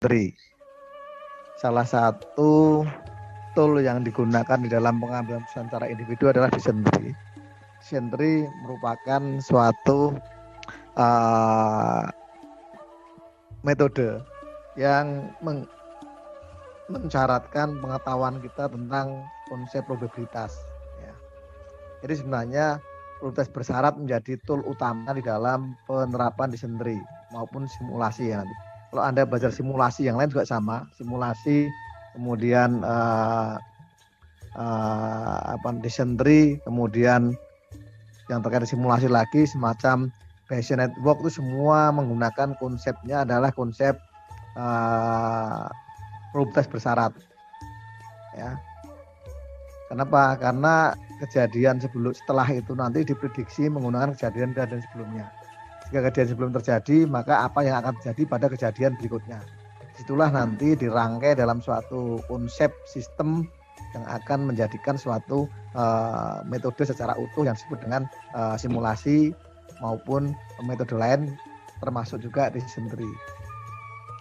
dysentery. Salah satu tool yang digunakan di dalam pengambilan keputusan secara individu adalah dysentery. Dysentery merupakan suatu metode yang mensyaratkan pengetahuan kita tentang konsep probabilitas. Ya. Jadi sebenarnya probabilitas bersyarat menjadi tool utama di dalam penerapan dysentery maupun simulasi ya nanti. Kalau Anda belajar simulasi yang lain juga sama, simulasi kemudian dysentery, kemudian yang terkait simulasi lagi semacam Bayesian network itu semua menggunakan konsepnya adalah konsep probabilitas bersyarat. Ya. Kenapa? Karena kejadian setelah itu nanti diprediksi menggunakan kejadian sebelumnya. Jika kejadian sebelum terjadi, maka apa yang akan terjadi pada kejadian berikutnya. Itulah nanti dirangkai dalam suatu konsep sistem yang akan menjadikan suatu metode secara utuh yang disebut dengan simulasi maupun metode lain termasuk juga dysentery.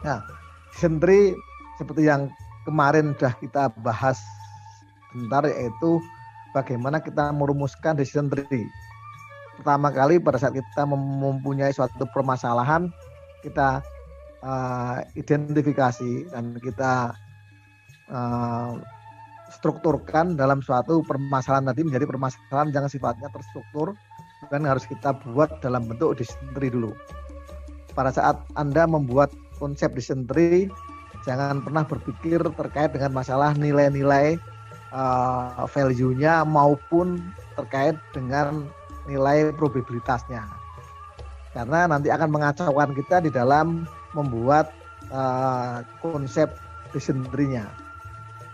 Nah, dysentery seperti yang kemarin sudah kita bahas bentar, yaitu bagaimana kita merumuskan dysentery. Pertama kali pada saat kita mempunyai suatu permasalahan, kita identifikasi dan kita strukturkan dalam suatu permasalahan tadi menjadi permasalahan yang sifatnya terstruktur, dan harus kita buat dalam bentuk dysentery dulu. Pada saat Anda membuat konsep dysentery, jangan pernah berpikir terkait dengan masalah nilai-nilai value-nya maupun terkait dengan nilai probabilitasnya. Karena nanti akan mengacaukan kita di dalam membuat konsep dysentery-nya.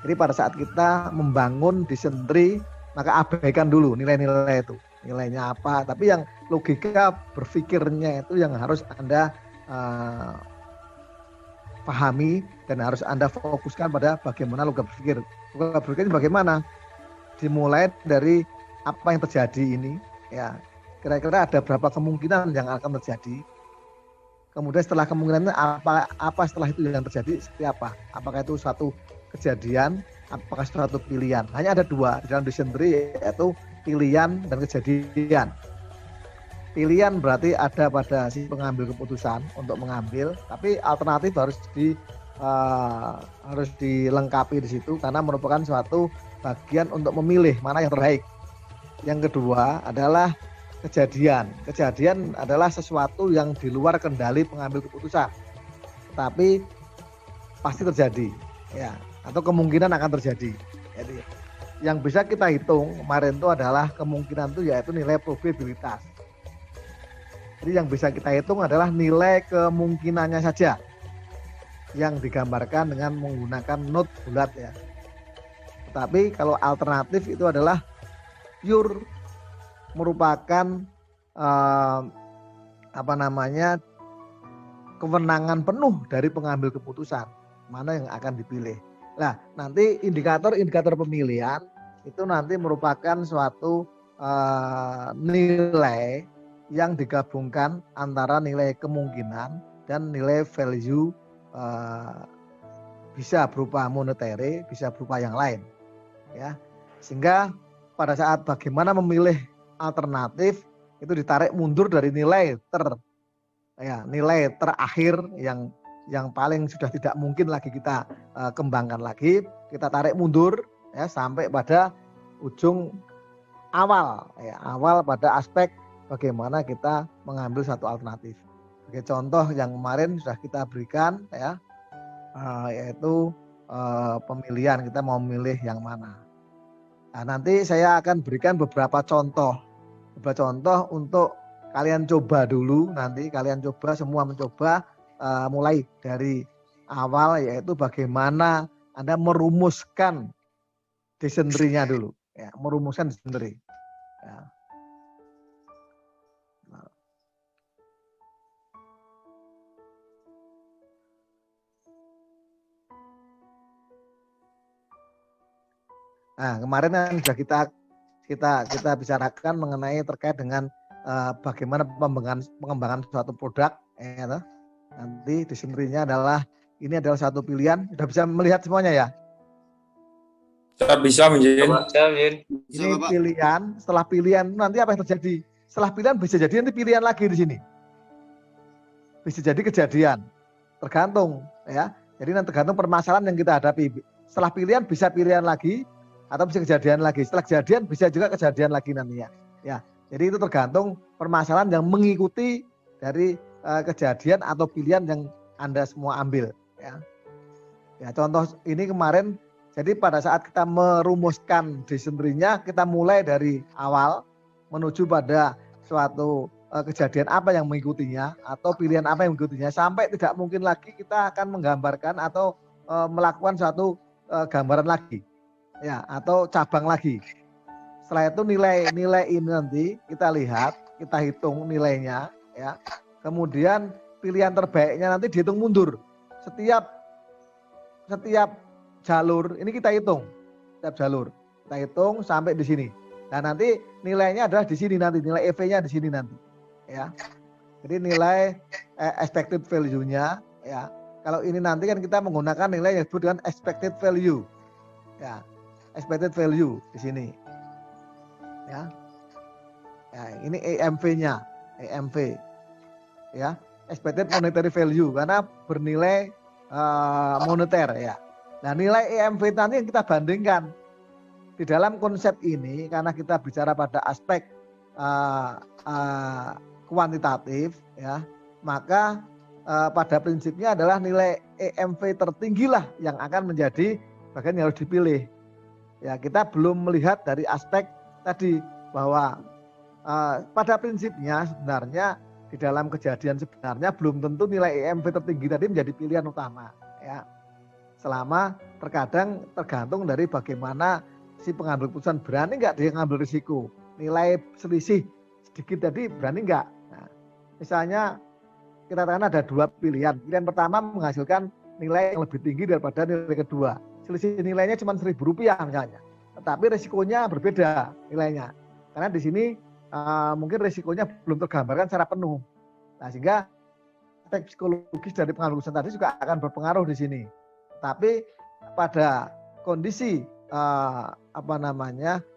Jadi pada saat kita membangun dysentery, maka abaikan dulu nilai-nilai itu. Nilainya apa, tapi yang logika berpikirnya itu yang harus Anda pahami dan harus Anda fokuskan pada bagaimana logika berpikir. Logika berpikir bagaimana? Dimulai dari apa yang terjadi ini, ya. Kira-kira ada berapa kemungkinan yang akan terjadi. Kemudian setelah kemungkinannya apa setelah itu yang terjadi seperti apa? Apakah itu suatu kejadian, apakah suatu pilihan? Hanya ada dua di dalam dysentery, yaitu pilihan dan kejadian. Pilihan berarti ada pada si pengambil keputusan untuk mengambil, tapi alternatif harus dilengkapi di situ karena merupakan suatu bagian untuk memilih mana yang terbaik. Yang kedua adalah kejadian. Kejadian adalah sesuatu yang di luar kendali pengambil keputusan, tapi pasti terjadi, ya, atau kemungkinan akan terjadi. Jadi, yang bisa kita hitung kemarin itu adalah kemungkinan itu yaitu nilai probabilitas. Jadi yang bisa kita hitung adalah nilai kemungkinannya saja yang digambarkan dengan menggunakan not bulat ya. Tetapi kalau alternatif itu adalah pure merupakan kewenangan penuh dari pengambil keputusan mana yang akan dipilih. Nah, nanti indikator pemilihan itu nanti merupakan suatu nilai yang digabungkan antara nilai kemungkinan dan nilai value, bisa berupa monetary, bisa berupa yang lain, ya. Sehingga pada saat bagaimana memilih alternatif itu ditarik mundur dari nilai terakhir yang paling sudah tidak mungkin lagi kita kembangkan lagi, kita tarik mundur ya sampai pada ujung awal pada aspek bagaimana kita mengambil satu alternatif. Sebagai contoh yang kemarin sudah kita berikan ya, yaitu pemilihan, kita mau memilih yang mana. Nah, nanti saya akan berikan beberapa contoh untuk kalian coba dulu. Nanti kalian coba semua mencoba mulai dari awal, yaitu bagaimana Anda merumuskan dysentery-nya dulu, ya, merumuskan dysentery. Ya. Nah, kemarin kan sudah kita bicarakan mengenai terkait dengan bagaimana pengembangan suatu produk. Ya, nanti dysentery-nya adalah ini adalah satu pilihan. Sudah bisa melihat semuanya ya? Bisa, Min. Ini pilihan, setelah pilihan nanti apa yang terjadi? Setelah pilihan bisa jadi nanti pilihan lagi di sini. Bisa jadi kejadian. Tergantung ya. Jadi nanti tergantung permasalahan yang kita hadapi. Setelah pilihan bisa pilihan lagi atau bisa kejadian lagi. Setelah kejadian bisa juga kejadian lagi nantinya. Ya. Jadi itu tergantung permasalahan yang mengikuti dari kejadian atau pilihan yang Anda semua ambil ya. Ya, contoh ini kemarin, jadi pada saat kita merumuskan dysentery-nya, kita mulai dari awal menuju pada suatu kejadian apa yang mengikutinya atau pilihan apa yang mengikutinya, sampai tidak mungkin lagi kita akan menggambarkan atau melakukan suatu gambaran lagi ya, atau cabang lagi. Setelah itu nilai ini nanti kita lihat, kita hitung nilainya ya. Kemudian pilihan terbaiknya nanti dihitung mundur. Setiap jalur ini kita hitung, setiap jalur kita hitung sampai di sini. Nah nanti nilainya adalah di sini nanti, nilai EV-nya di sini nanti, ya. Jadi nilai expected value-nya, ya. Kalau ini nanti kan kita menggunakan nilai yang disebut dengan expected value, ya. Expected value di sini, ya. Ya ini EMV-nya, EMV, ya. Expected monetary value karena bernilai moneter ya. Nah nilai EMV nanti yang kita bandingkan di dalam konsep ini, karena kita bicara pada aspek kuantitatif ya, maka pada prinsipnya adalah nilai EMV tertinggilah yang akan menjadi bagian yang harus dipilih. Ya kita belum melihat dari aspek tadi bahwa pada prinsipnya sebenarnya di dalam kejadian sebenarnya belum tentu nilai EMV tertinggi tadi menjadi pilihan utama ya. Selama terkadang tergantung dari bagaimana si pengambil keputusan, berani nggak dia ngambil risiko. Nilai selisih sedikit tadi berani nggak. Nah, misalnya kita katakan ada dua pilihan. Pilihan pertama menghasilkan nilai yang lebih tinggi daripada nilai kedua. Selisih nilainya cuma Rp1.000 misalnya. Tetapi risikonya berbeda nilainya. Karena di sini mungkin risikonya belum tergambarkan secara penuh. Nah, sehingga aspek psikologis dari pengambil keputusan tadi juga akan berpengaruh di sini. Tapi pada kondisi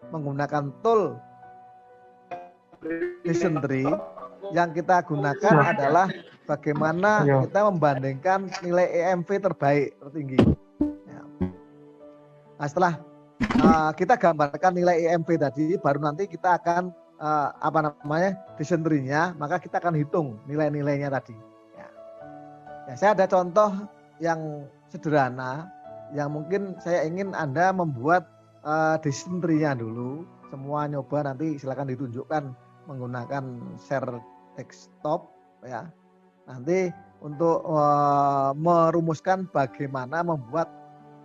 menggunakan tool dysentery, yang kita gunakan adalah bagaimana kita membandingkan nilai EMV terbaik tertinggi. Nah, setelah kita gambarkan nilai EMV tadi, baru nanti kita akan dysentery-nya, maka kita akan hitung nilai-nilainya tadi. Ya, saya ada contoh yang sederhana, yang mungkin saya ingin Anda membuat dysentery-nya dulu. Semua nyoba, nanti silakan ditunjukkan menggunakan share desktop ya. Nanti untuk merumuskan bagaimana membuat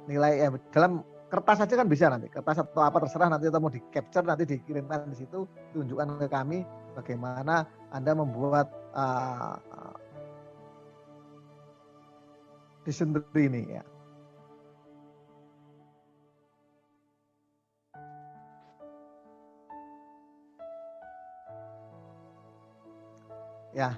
nilai dalam kertas saja kan bisa, nanti kertas atau apa terserah, nanti atau mau di capture nanti dikirimkan di situ, tunjukkan ke kami bagaimana Anda membuat dysentery ini ya. Ya.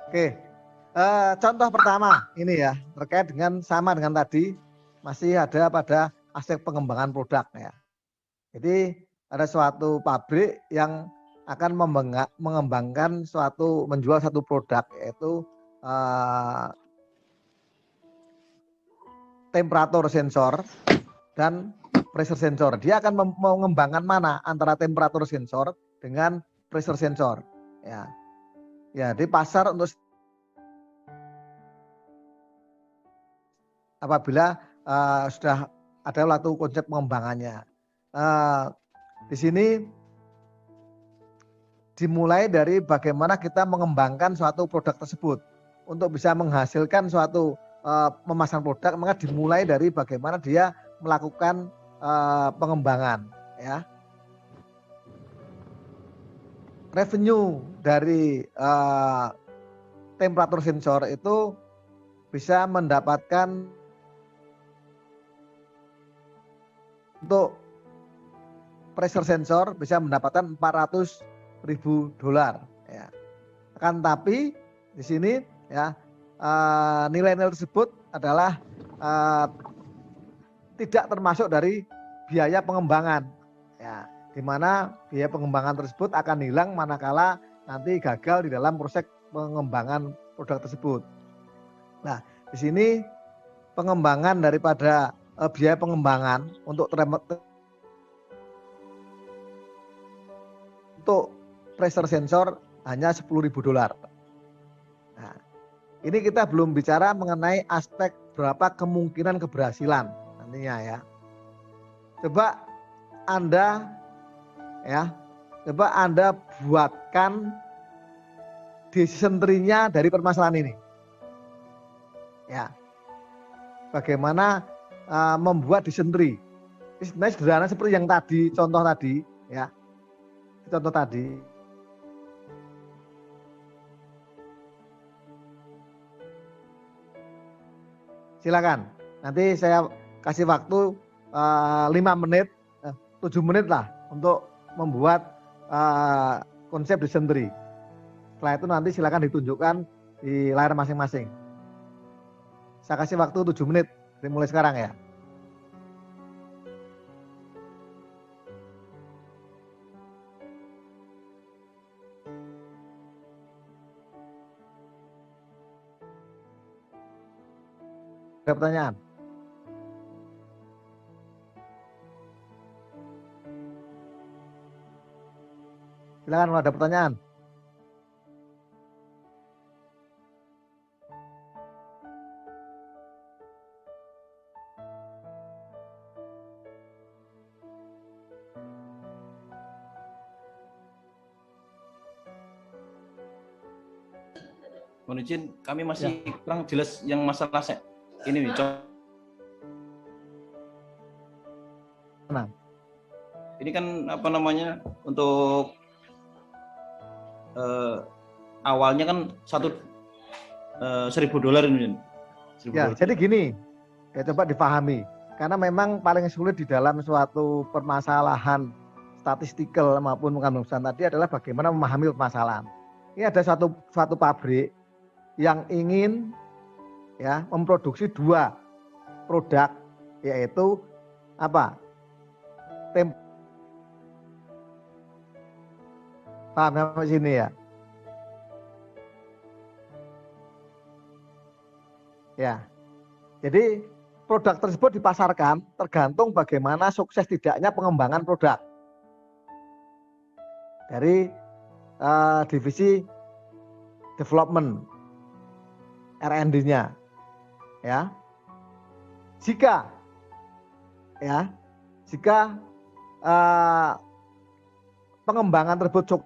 Oke, contoh pertama ini ya, terkait dengan sama dengan tadi, masih ada pada aspek pengembangan produk ya. Jadi ada suatu pabrik yang akan mengembangkan menjual satu produk, yaitu temperatur sensor dan pressure sensor. Dia akan mengembangkan mana antara temperatur sensor dengan pressure sensor ya. Ya, di pasar untuk apabila sudah ada satu konsep pengembangannya. Di sini dimulai dari bagaimana kita mengembangkan suatu produk tersebut. Untuk bisa menghasilkan suatu memasang produk, maka dimulai dari bagaimana dia melakukan pengembangan ya. revenue dari temperatur sensor itu bisa mendapatkan untuk pressure sensor bisa mendapatkan $400.000 ya. Akan tapi di sini ya nilai-nilai tersebut adalah tidak termasuk dari biaya pengembangan ya, di mana biaya pengembangan tersebut akan hilang manakala nanti gagal di dalam proses pengembangan produk tersebut. Nah, di sini pengembangan daripada biaya pengembangan untuk pressure sensor hanya $10.000. Nah, ini kita belum bicara mengenai aspek berapa kemungkinan keberhasilan nantinya ya. Coba Anda buatkan decision tree-nya dari permasalahan ini. Ya. Bagaimana membuat decision tree. Sebenarnya sederhana seperti yang tadi, contoh tadi ya. Contoh tadi. Silakan. Nanti saya kasih waktu 5 menit, 7 menit lah untuk membuat konsep decision tree. Setelah itu nanti silakan ditunjukkan di layar masing-masing. Saya kasih waktu 7 menit mulai sekarang ya. Ada pertanyaan? Silakan kalau ada pertanyaan. Mohon izin, kami masih kurang jelas yang masalah ini nih. Nah. Ini kan apa namanya untuk awalnya kan $1.000 ini. Ya, jadi gini, ya coba dipahami. Karena memang paling sulit di dalam suatu permasalahan statistikal maupun penggambaran tadi adalah bagaimana memahami permasalahan. Ini ada suatu pabrik yang ingin ya memproduksi 2 produk, yaitu apa? Paham sampai sini ya? Ya. Jadi produk tersebut dipasarkan tergantung bagaimana sukses tidaknya pengembangan produk dari divisi development R&D-nya. Ya. Jika pengembangan tersebut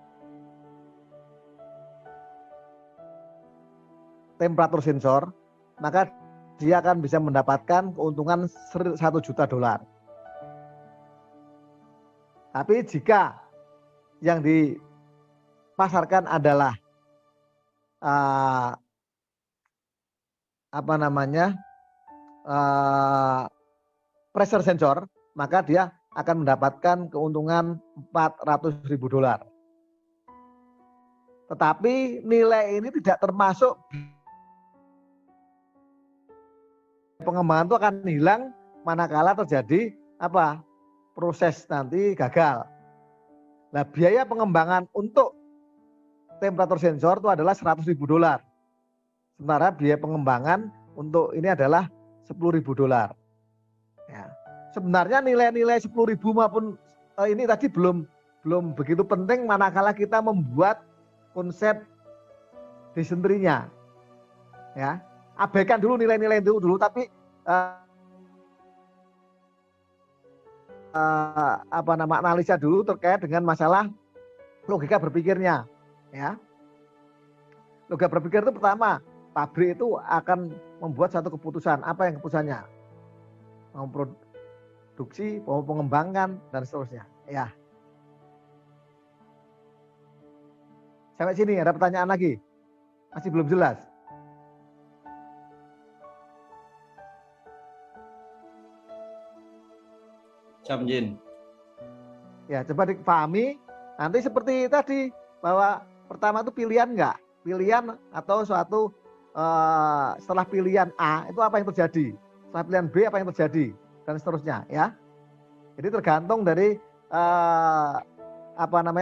temperatur sensor, maka dia akan bisa mendapatkan keuntungan $1 juta. Tapi jika yang dipasarkan adalah pressure sensor, maka dia akan mendapatkan keuntungan $400.000. Tetapi nilai ini tidak termasuk pengembangan itu akan hilang manakala terjadi proses nanti gagal. Nah, biaya pengembangan untuk temperatur sensor itu adalah $100.000. Sementara biaya pengembangan untuk ini adalah $10.000. Ya. Sebenarnya nilai-nilai 10.000 maupun ini tadi belum begitu penting manakala kita membuat konsep decision tree-nya. Ya. Abaikan dulu nilai-nilai itu dulu, tapi analisa dulu terkait dengan masalah logika berpikirnya. Ya. Logika berpikir itu pertama, pabrik itu akan membuat satu keputusan. Apa yang keputusannya? Memproduksi, mau mengembangkan dan seterusnya. Ya. Sampai sini ada pertanyaan lagi? Masih belum jelas? Siap, Jin. Ya, coba dipahami. Nanti seperti tadi, bahwa pertama itu pilihan enggak? Pilihan atau suatu setelah pilihan A, itu apa yang terjadi? Setelah pilihan B, apa yang terjadi? Dan seterusnya, ya. Jadi tergantung dari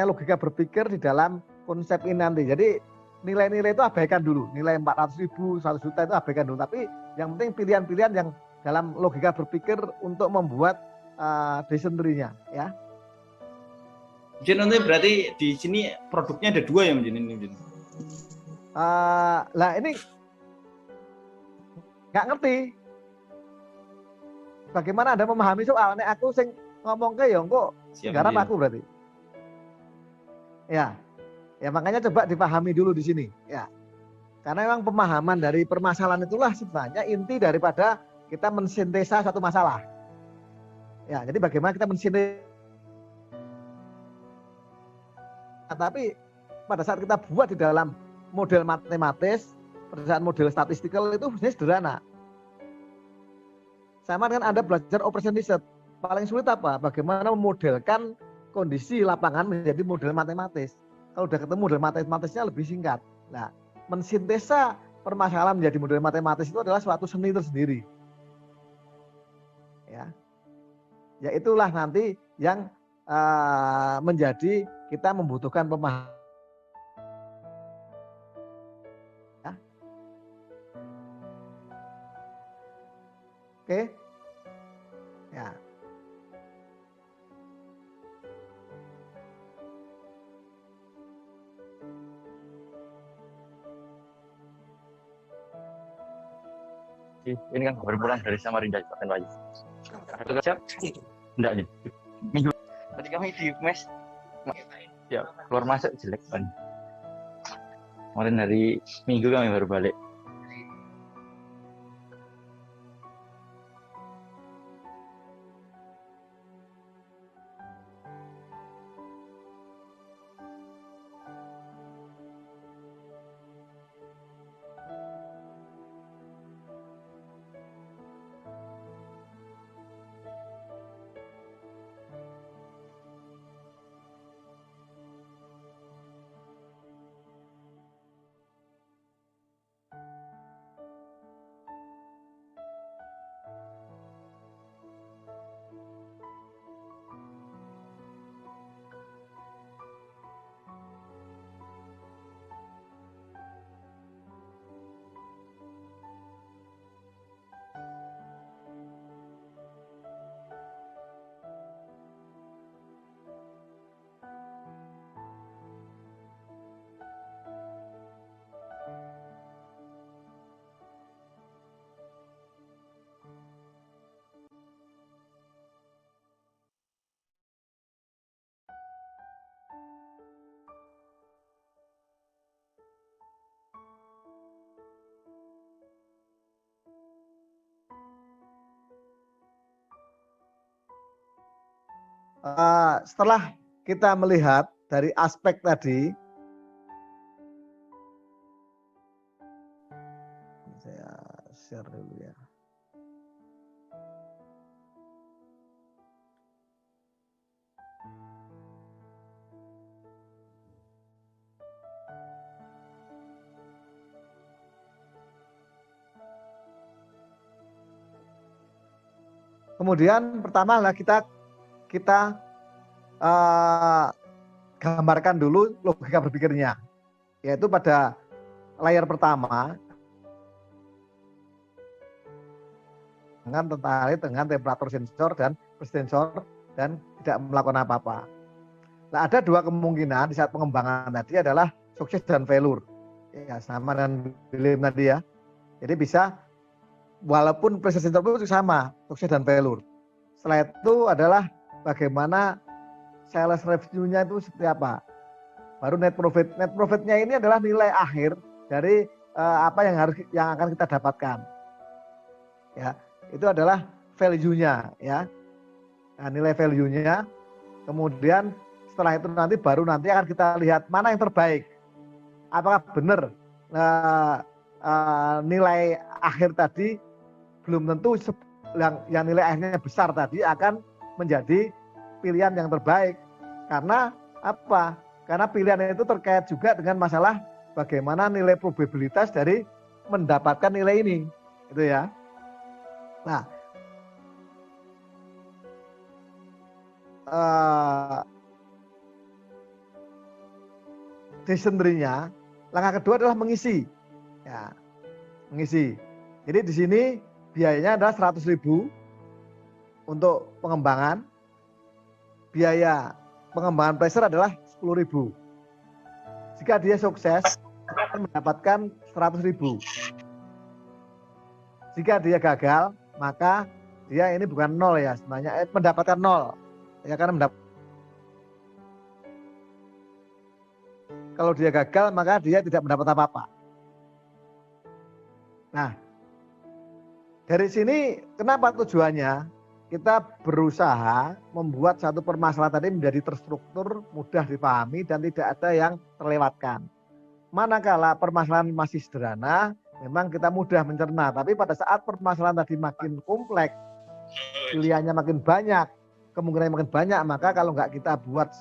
logika berpikir di dalam konsep ini nanti. Jadi nilai-nilai itu abaikan dulu. Nilai 400.000, 100 juta itu abaikan dulu. Tapi yang penting pilihan-pilihan yang dalam logika berpikir untuk membuat decision tree-nya, ya. Jin, nanti berarti di sini produknya ada 2 ya, Jin? Lah ini nggak ngerti. Bagaimana Anda memahami soal? Nek aku sing ngomong ke ya kok garap aku berarti. Ya. Ya makanya coba dipahami dulu di sini, ya. Karena memang pemahaman dari permasalahan itulah sebenarnya inti daripada kita mensintesa suatu masalah. Ya, jadi bagaimana kita mensintesa. Tapi pada saat kita buat di dalam model matematis, pada saat model statistikal itu sebenarnya sederhana. Sama dengan Anda belajar operation research. Paling sulit apa? Bagaimana memodelkan kondisi lapangan menjadi model matematis. Kalau udah ketemu model matematisnya lebih singkat. Nah, mensintesa permasalahan menjadi model matematis itu adalah suatu seni tersendiri. Ya. Ya itulah nanti yang menjadi kita membutuhkan pemahaman. Ya. Oke. Ya. Ini kan baru pulang dari Samarinda, Pak Wahyu. Ada siap? Enggak nih. Minggu tadi kami di mes. Ya, keluar masuk jelek kan. Kemarin hari Minggu kami baru balik. Setelah kita melihat dari aspek tadi, saya share dulu ya. Kemudian pertama lah kita gambarkan dulu logika berpikirnya, yaitu pada layar pertama tertarik dengan temperatur sensor dan sensor dan tidak melakukan apa-apa. Nah, ada 2 kemungkinan di saat pengembangan tadi adalah sukses dan failure. Ya, sama dengan William tadi ya. Jadi bisa walaupun proses sensor itu sama, sukses dan failure. Setelah itu adalah bagaimana sales revenue-nya itu seperti apa. Baru net profit. Net profit-nya ini adalah nilai akhir dari apa yang akan kita dapatkan. Ya, itu adalah value-nya ya. Nah, nilai value-nya. Kemudian setelah itu nanti akan kita lihat mana yang terbaik. apakah benar nilai akhir tadi belum tentu yang nilai akhirnya besar tadi akan menjadi pilihan yang terbaik. Karena apa? Karena pilihan itu terkait juga dengan masalah bagaimana nilai probabilitas dari mendapatkan nilai ini, gitu ya. Nah, decision tree-nya, langkah kedua adalah mengisi. Ya, mengisi. Jadi di sini biayanya adalah 100.000 untuk pengembangan. Biaya pengembangan placer adalah 10.000. Jika dia sukses, dia akan mendapatkan 100.000. Jika dia gagal, maka dia ini bukan nol ya sebenarnya, mendapatkan nol. Ya, karena kalau dia gagal, maka dia tidak mendapat apa-apa. Nah, dari sini kenapa tujuannya? Kita berusaha membuat satu permasalahan tadi menjadi terstruktur, mudah dipahami, dan tidak ada yang terlewatkan. Manakala permasalahan masih sederhana, memang kita mudah mencerna. Tapi pada saat permasalahan tadi makin kompleks, pilihannya makin banyak, kemungkinan makin banyak, maka kalau nggak kita buat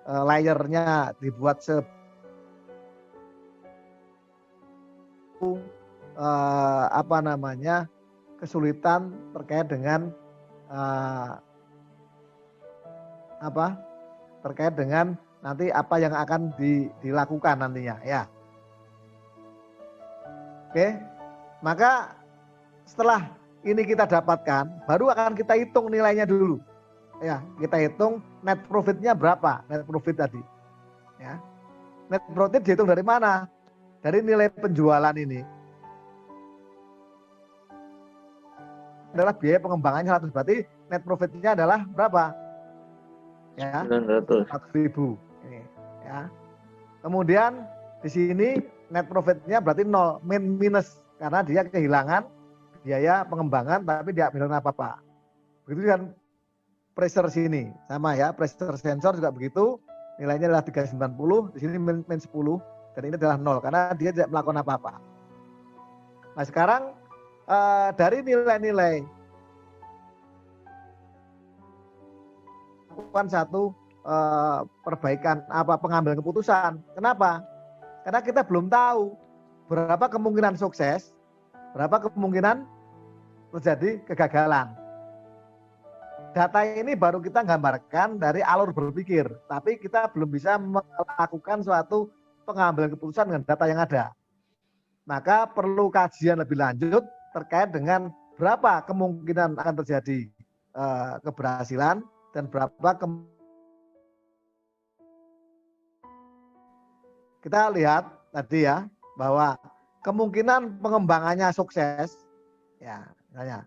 layernya, dibuat kesulitan terkait dengan terkait dengan nanti apa yang akan dilakukan nantinya ya. Oke, maka setelah ini kita dapatkan, baru akan kita hitung nilainya dulu. Ya, kita hitung net profitnya berapa, net profit tadi. Ya, net profit dihitung dari mana? Dari nilai penjualan ini. Adalah biaya pengembangannya 100, berarti net profitnya adalah berapa? Ya, 100.000. Ini, ya. Kemudian di sini net profitnya berarti 0, minus karena dia kehilangan biaya pengembangan tapi tidak kehilangan apa-apa. Begitu kan pressure sini sama ya, pressure sensor juga begitu, nilainya adalah 390, di sini min 10 dan ini adalah 0 karena dia tidak melakukan apa-apa. Nah, sekarang dari nilai-nilai lakukan satu perbaikan pengambilan keputusan. Kenapa? Karena kita belum tahu berapa kemungkinan sukses, berapa kemungkinan terjadi kegagalan. Data ini baru kita gambarkan dari alur berpikir, tapi kita belum bisa melakukan suatu pengambilan keputusan dengan data yang ada. Maka perlu kajian lebih lanjut terkait dengan berapa kemungkinan akan terjadi keberhasilan dan berapa kita lihat tadi ya bahwa kemungkinan pengembangannya sukses ya misalnya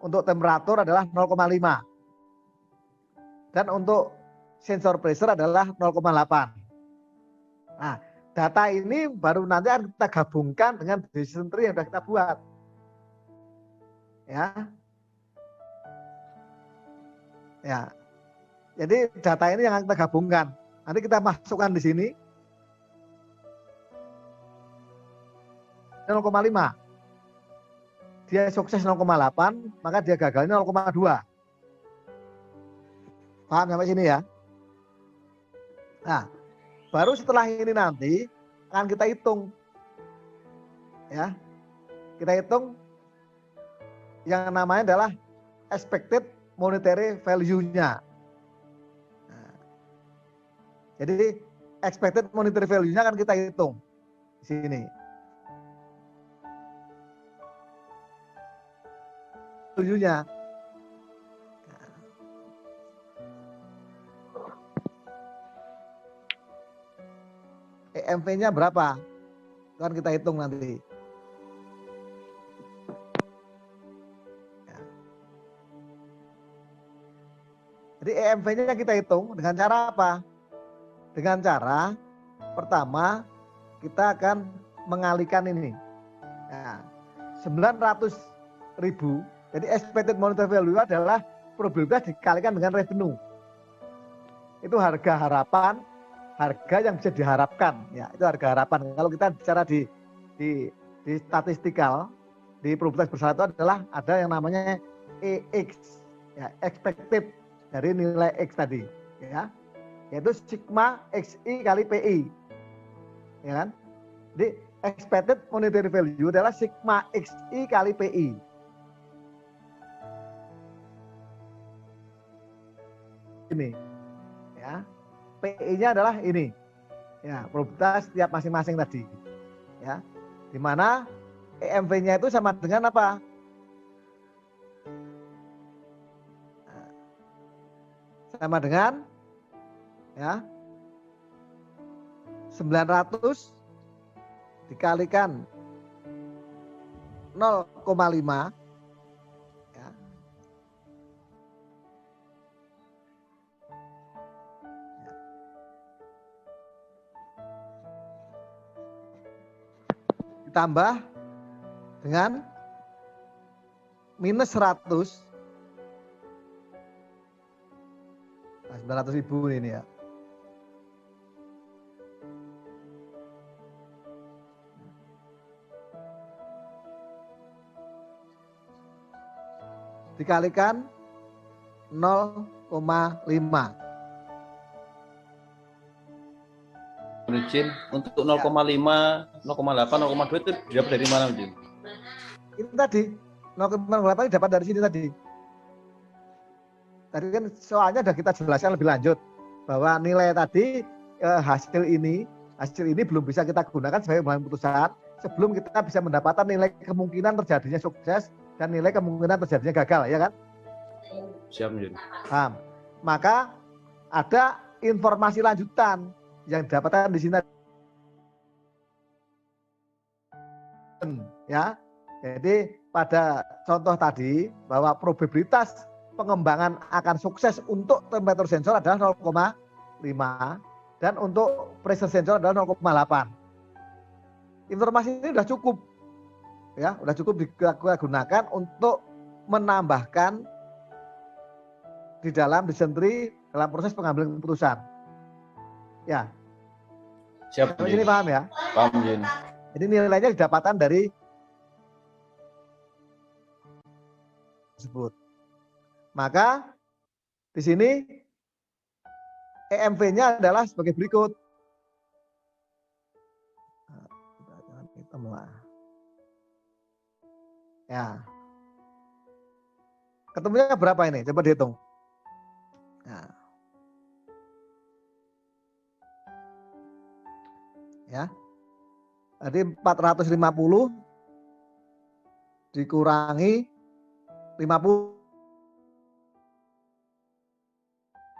untuk temperatur adalah 0,5 dan untuk sensor pressure adalah 0,8. Nah, data ini baru nanti akan kita gabungkan dengan decision tree yang sudah kita buat. Ya. Jadi data ini yang kita gabungkan. Nanti kita masukkan di sini 0,5. Dia sukses 0,8, maka dia gagalnya 0,2. Paham sampai sini ya? Nah, baru setelah ini nanti akan kita hitung. Ya. Kita hitung yang namanya adalah expected monetary value-nya. Nah, jadi expected monetary value-nya akan kita hitung di sini. Value-nya. EMV-nya berapa? Itu kan kita hitung nanti. Jadi EMV-nya kita hitung dengan cara apa? Dengan cara pertama kita akan mengalihkan ini. Nah, 900.000. Jadi expected monetary value adalah probabilitas dikalikan dengan revenue. Itu harga harapan harga yang bisa diharapkan, ya itu harga harapan. Kalau kita bicara di statistikal, di probabilitas bersalah itu adalah ada yang namanya EX, ya expected dari nilai X tadi, ya yaitu sigma XI kali PI, ya kan? Jadi expected monetary value adalah sigma XI kali PI. Ini, ya PI-nya adalah ini, ya probabilitas setiap masing-masing tadi, ya, di mana EMV-nya itu sama dengan apa? Sama dengan ya 900 dikalikan 0,5 ya. Ditambah dengan minus 100. Nah, 900.000 ini ya. Dikalikan 0,5. Jin, untuk 0,5, 0,8, 0,2 itu didapat dari mana, Jin? Ini tadi 0,8 dapat dari sini tadi. Tadi kan soalnya sudah kita jelaskan lebih lanjut bahwa nilai tadi hasil ini belum bisa kita gunakan sebagai bahan putusan sebelum kita bisa mendapatkan nilai kemungkinan terjadinya sukses dan nilai kemungkinan terjadinya gagal, ya kan? Siap, Jin. Paham. Maka ada informasi lanjutan yang didapatkan di sini, ya. Jadi pada contoh tadi bahwa probabilitas pengembangan akan sukses untuk temperatur sensor adalah 0,5 dan untuk pressure sensor adalah 0,8. Informasi ini sudah cukup, ya, sudah cukup digunakan untuk menambahkan di dalam decision tree dalam proses pengambilan keputusan. Ya, Siap, sampai Jin. sini paham ya? Paham, Jin. Jadi nilainya didapatkan dari tersebut. Maka di sini EMV-nya adalah sebagai berikut. Jangan hitam lah. Ya. Ketemunya berapa ini? Coba dihitung. Nah. Ya. Jadi 450 dikurangi 50,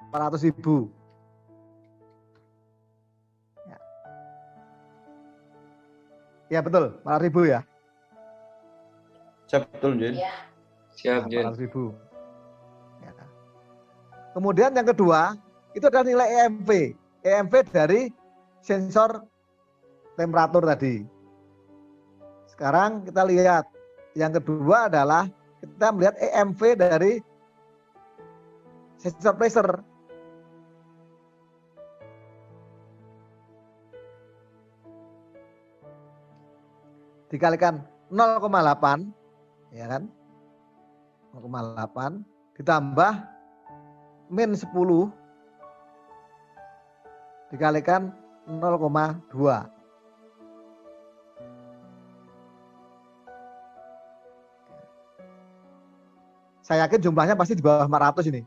400.000. Ya. Ya betul, 400.000 ya. Siap, betul, Jin. Siap, Nah, Jin. 400.000. Ya. Kemudian yang kedua, itu adalah nilai EMV. EMV dari sensor temperatur tadi. Sekarang kita lihat. Yang kedua adalah kita melihat EMV dari sensor pressure. Dikalikan 0,8, ya kan? 0,8 ditambah min 10 dikalikan 0,2. Saya yakin jumlahnya pasti di bawah 400 ini.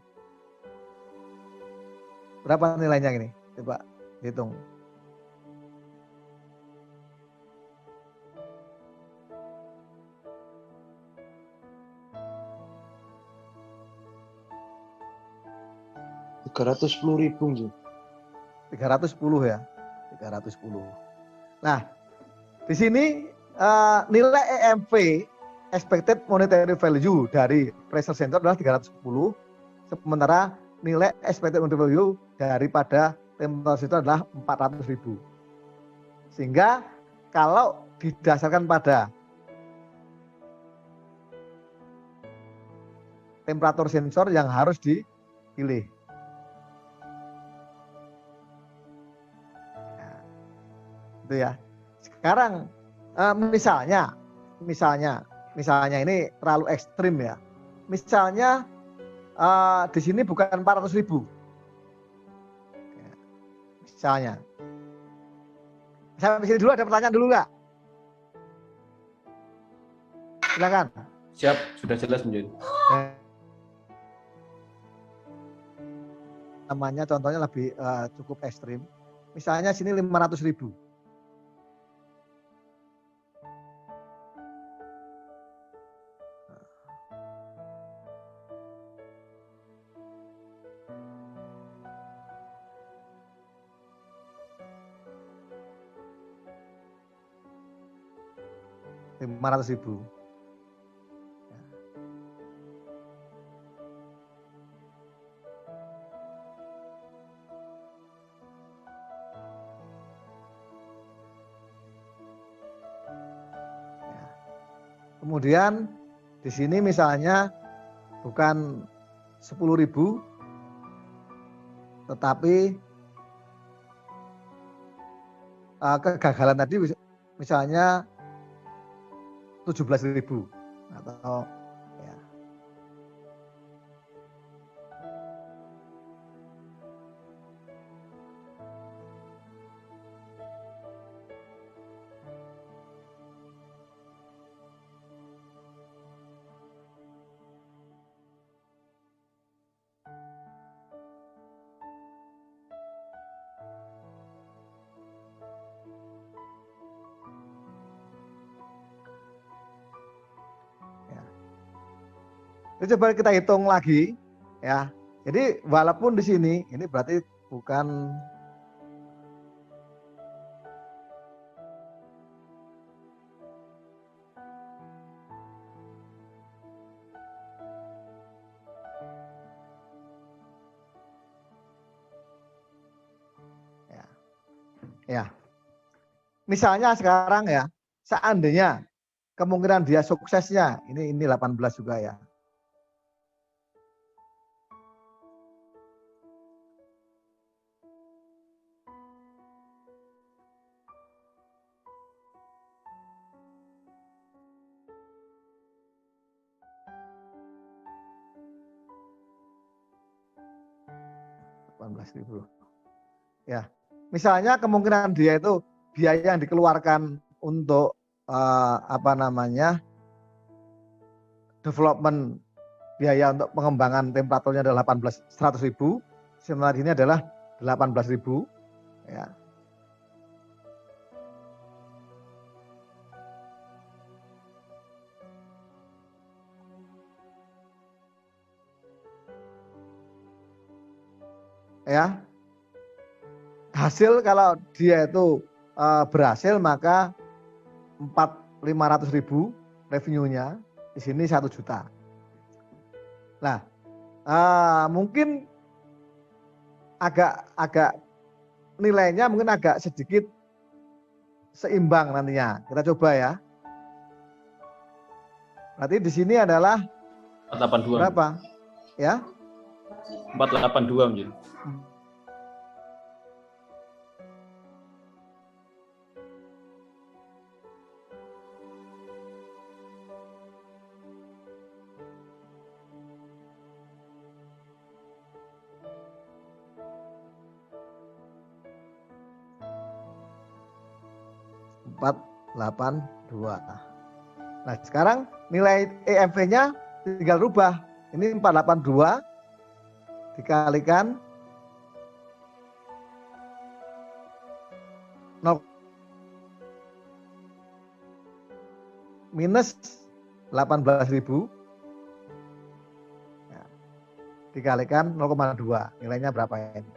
Berapa nilainya ini? Coba hitung. Rp310.000, Jin. 310 ya. 310. Nah, di sini nilai EMV expected monetary value dari pressure sensor adalah 310, sementara nilai expected monetary value daripada temperatur sensor adalah 400.000. Sehingga kalau didasarkan pada temperatur sensor yang harus dipilih. Itu ya. Sekarang misalnya ini terlalu ekstrim ya. Misalnya di sini bukan 400.000. Misalnya. Sampai sini dulu, ada pertanyaan dulu nggak? Silakan. Siap, sudah jelas Om Jin. Namanya contohnya lebih cukup ekstrim. Misalnya sini 500.000. Rp500.000. Kemudian di sini misalnya bukan 10.000, tetapi kegagalan tadi misalnya 17.000 atau ya. Jadi coba kita hitung lagi ya. Jadi walaupun di sini ini berarti bukan ya. Misalnya sekarang ya, seandainya kemungkinan dia suksesnya ini 18 juga ya. Rp18.000. Ya. Misalnya kemungkinan dia itu biaya yang dikeluarkan untuk development, biaya untuk pengembangan temperaturnya adalah 100.000, sementara ini adalah 18.000 ya. Ya. Hasil kalau dia itu berhasil maka 500.000 revenue-nya, di sini 1 juta. Nah, mungkin agak nilainya mungkin agak sedikit seimbang nantinya. Kita coba ya. Berarti di sini adalah 482. berapa? Ya? 482 Om Jin. Nah, sekarang nilai EMV-nya tinggal rubah. Ini 482 dikalikan 0 minus 18.000 ya, dikalikan 0,2. Nilainya berapa ini?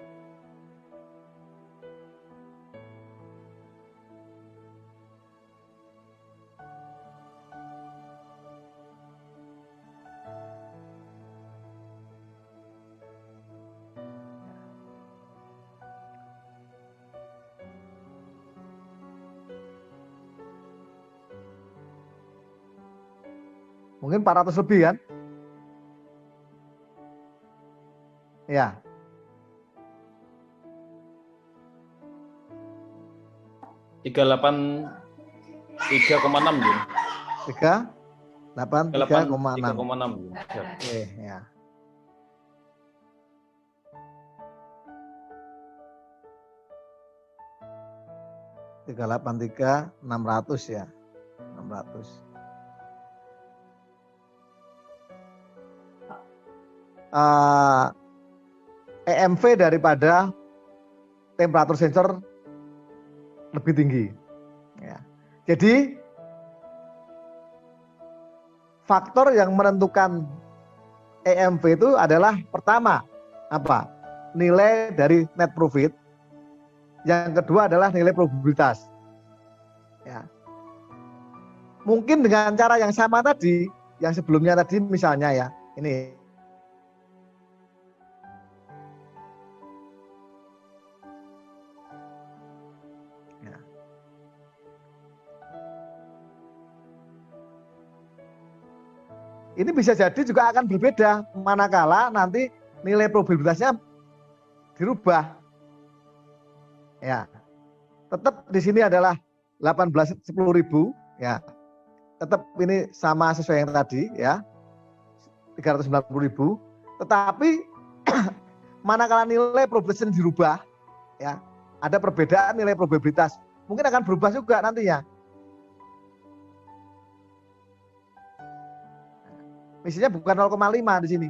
Mungkin 400 lebih kan? Ya. 38,6 Jun. 383,6. 3,6 Jun. Siap. Oke, ya. Tiga 600 ya. 600. EMV daripada temperatur sensor lebih tinggi. Ya. Jadi faktor yang menentukan EMV itu adalah pertama apa? Nilai dari net profit. Yang kedua adalah nilai probabilitas. Ya. Mungkin dengan cara yang sama tadi, yang sebelumnya tadi misalnya ya, ini. Ya. Ini bisa jadi juga akan berbeda manakala nanti nilai probabilitasnya dirubah. Ya, tetap di sini adalah 10.000 ya. Tetap ini sama sesuai yang tadi ya. 390.000. Tetapi manakala nilai probabilitas dirubah ya, ada perbedaan nilai probabilitas. Mungkin akan berubah juga nantinya. Misalnya bukan 0,5 di sini.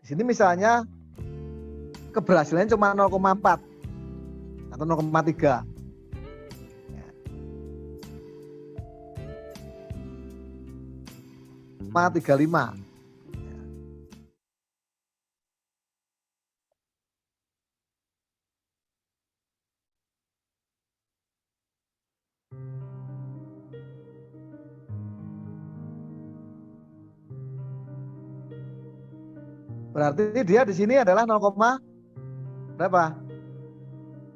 Di sini misalnya keberhasilannya cuma 0,4 atau 0,3. Ya. 0,35. Berarti dia di sini adalah 0, berapa?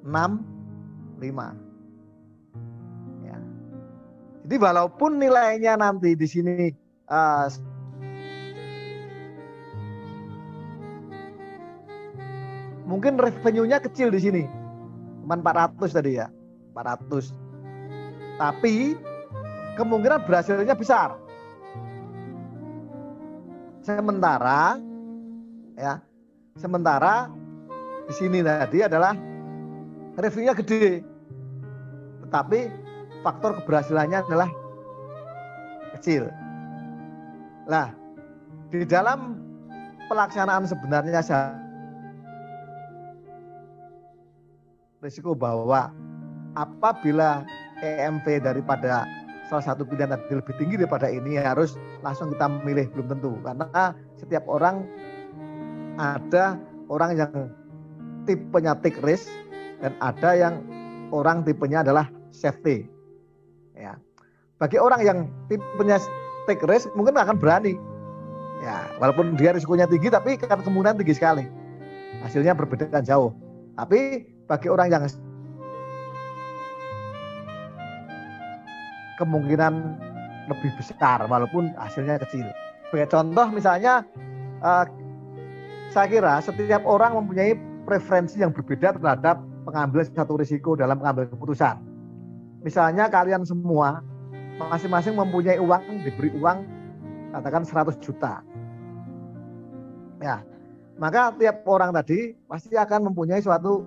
65. Ya. Jadi walaupun nilainya nanti di sini mungkin revenue-nya kecil di sini. Cuma 400 tadi ya. 400. Tapi kemungkinan berhasilnya besar. Sementara di sini tadi adalah revenue-nya gede, tetapi faktor keberhasilannya adalah kecil. Nah, di dalam pelaksanaan sebenarnya risiko bahwa apabila EMV daripada salah satu pilihan tadi lebih tinggi daripada ini, harus langsung kita memilih, belum tentu, karena setiap orang ada orang yang tipenya take risk dan ada yang orang tipenya adalah safety. Ya. Bagi orang yang tipenya take risk mungkin akan berani. Ya, walaupun dia risikonya tinggi tapi kan kemungkinan tinggi sekali. Hasilnya berbeda jauh. Tapi bagi orang yang kemungkinan lebih besar walaupun hasilnya kecil. Sebagai contoh misalnya saya kira setiap orang mempunyai preferensi yang berbeda terhadap pengambilan satu risiko dalam mengambil keputusan. Misalnya kalian semua masing-masing mempunyai uang, diberi uang katakan 100 juta. Ya, maka tiap orang tadi pasti akan mempunyai suatu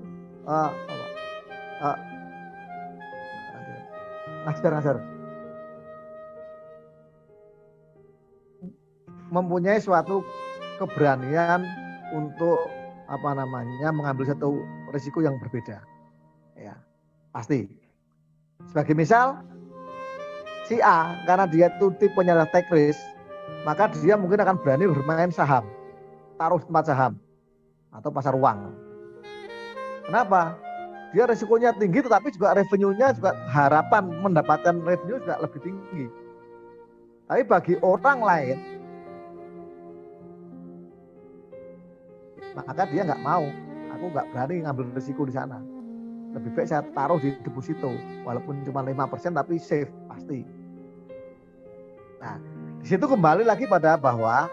mempunyai suatu keberanian untuk mengambil satu risiko yang berbeda. Ya, pasti. Sebagai misal si A, karena dia itu tipenya take risk, maka dia mungkin akan berani bermain saham, taruh tempat saham atau pasar uang. Kenapa? Dia risikonya tinggi tetapi juga revenue-nya juga harapan mendapatkan revenue juga lebih tinggi. Tapi bagi orang lain maka dia nggak mau, aku nggak berani ngambil risiko di sana. Lebih baik saya taruh di deposito, walaupun cuma 5% tapi safe pasti. Nah, Di situ kembali lagi pada bahwa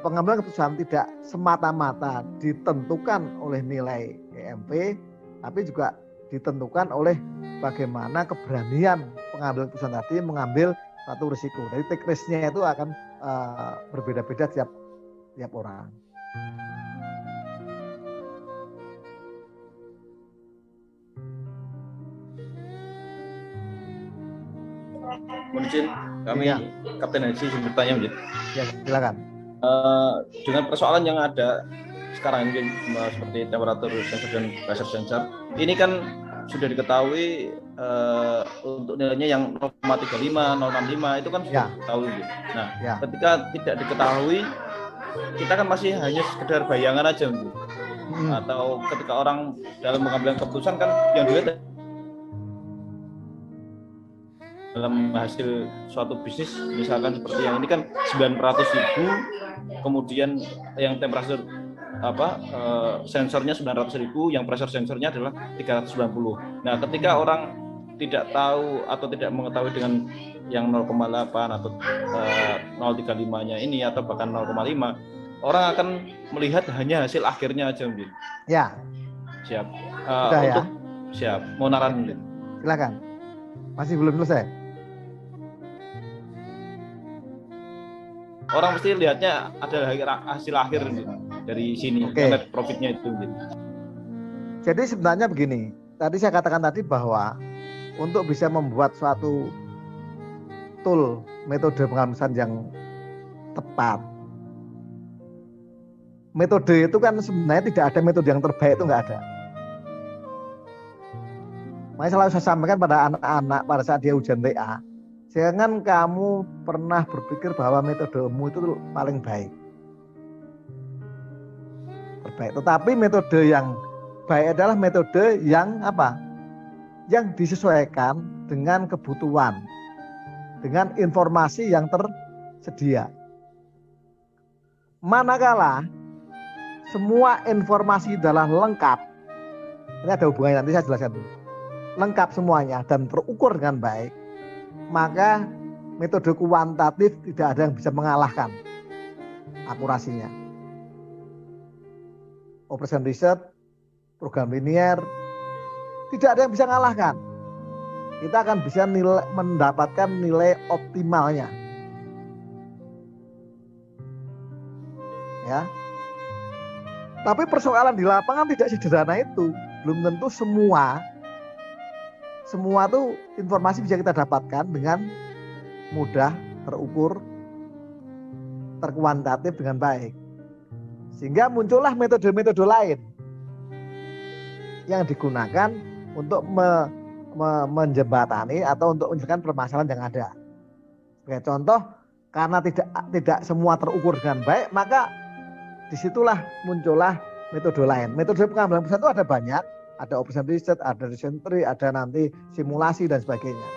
pengambilan keputusan tidak semata-mata ditentukan oleh nilai EMP, tapi juga ditentukan oleh bagaimana keberanian pengambil keputusan tadi mengambil satu risiko. Jadi take risk-nya itu akan berbeda-beda tiap orang. Mohon izin, kami Iya. Kapten Haji izin bertanya, Mungkin. Ya, silakan. Dengan persoalan yang ada sekarang ini seperti temperatur sensor dan pressure sensor, ini kan sudah diketahui untuk nilainya yang 0,35, 0,65 itu kan sudah Ya. diketahui. Gitu. Nah, Ya. ketika tidak diketahui, kita kan masih hanya sekedar bayangan aja, gitu. Atau ketika orang dalam mengambil keputusan kan yang dilihat dalam hasil suatu bisnis, misalkan seperti yang ini kan 900.000, kemudian yang temperatur sensornya 900.000, yang pressure sensornya adalah 390. Nah, ketika orang tidak tahu atau tidak mengetahui dengan yang 0,8 atau 0,35-nya ini atau bahkan 0,5, orang akan melihat hanya hasil akhirnya aja, Mungkin. Ya. Siap. Sudah ya. Siap. Mau naran, Mungkin. Silakan. Masih belum selesai. Orang mesti lihatnya ada hasil akhir dari sini, net profitnya itu. Jadi sebenarnya begini, tadi saya katakan tadi bahwa untuk bisa membuat suatu tool metode pengambilan yang tepat, metode itu kan sebenarnya tidak ada metode yang terbaik, itu nggak ada. Makanya selalu saya sampaikan pada anak-anak pada saat dia ujian TA, jangan kamu pernah berpikir bahwa metodemu itu paling baik. Terbaik. Tetapi metode yang baik adalah metode yang apa? Yang disesuaikan dengan kebutuhan, dengan informasi yang tersedia. Manakala semua informasi adalah lengkap, ini ada hubungannya, nanti saya jelaskan dulu. Lengkap semuanya dan terukur dengan baik, maka metode kuantitatif tidak ada yang bisa mengalahkan akurasinya. Operation research, program linear, tidak ada yang bisa mengalahkan. Kita akan bisa mendapatkan nilai optimalnya. Ya. Tapi persoalan di lapangan tidak sederhana itu. Belum tentu semua tuh informasi bisa kita dapatkan dengan mudah, terukur, terkuantitatif dengan baik. Sehingga muncullah metode-metode lain yang digunakan untuk menjembatani atau untuk menyelesaikan permasalahan yang ada. Sebagai contoh, karena tidak semua terukur dengan baik, maka disitulah muncullah metode lain. Metode pengambilan keputusan itu ada banyak. Ada operation research, ada decision tree, ada nanti simulasi dan sebagainya.